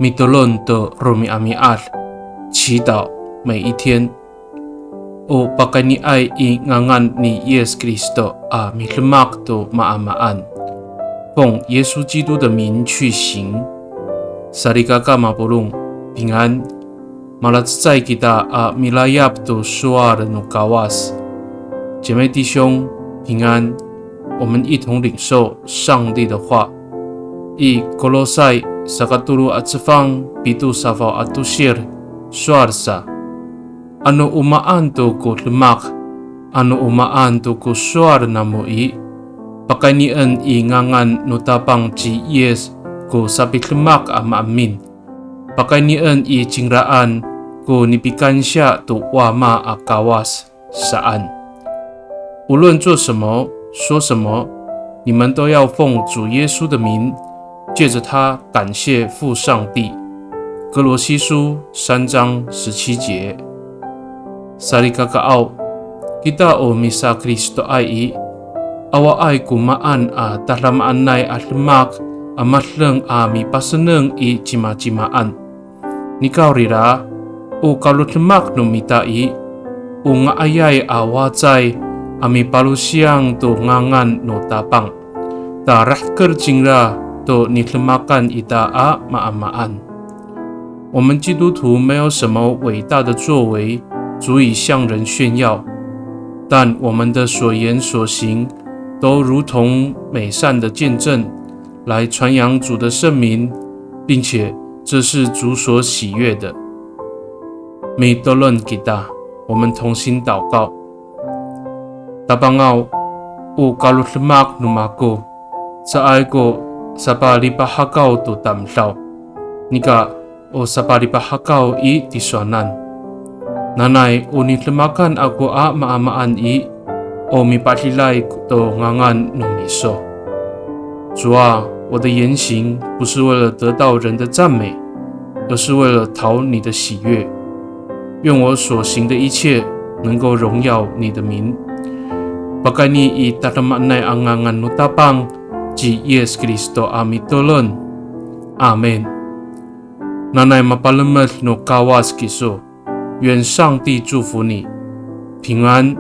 米德伦的罗米阿米阿，祈祷每一天。O pakai ni ai i ngangan ni Yesus Kristo a mi lemak do maamaan， 奉耶稣基督的名去行。萨利嘎嘎马布隆平安。马拉兹在kita a milayap do suar no kawas， 姐妹弟兄平安。我们一同领受上帝的话。以哥罗塞sakatulu at sefang pitu safaw at tusir suarsa ano umaan to ko lemak ano umaan to ko suar namoi pakanian i ngangan no tapang ci yes ko sapit lemak ama amin pakanian i cingraan ko nipikansya to wama akawas saan， 无论做什么说什么，你们都要奉主耶稣的名，借着他感谢父上帝。哥罗西书3章17节。Salikakaw, kita o misa Kristo ay awa ay kumaan a talamaan nay at lemak a matleng a mi paseneng i cima-cimaan. Nikaw rira o kalot lemak no mitai o nga ayay a wacay a mi palusyang to ngangan no tapang. Tarah kerjingra to nitlemakan ita a maamaan。我们基督徒没有什么伟大的作为足以向人炫耀，但我们的所言所行都如同美善的见证，来传扬主的圣名，并且这是主所喜悦的。Mi tolong kita， 我们同心祷告。Tabangaw o kalot lemak numako sa ay ko sa palipahakaw to tamlaw nika o sa palipahakaw i tiswanan nanay o nitlemakan ako a maamaan i o mipatlilay to ngangan no miso。 主啊，我的言行不是为了得到人的赞美，而是为了讨你的喜悦。愿我所行的一切能够荣耀你的名。Pakani i tatamanay ang ngangan no tapang Ji Yesus Kristo ami tolon. Amen。 Nanay mapalamat no kawas kiso， 愿上帝祝福你平安。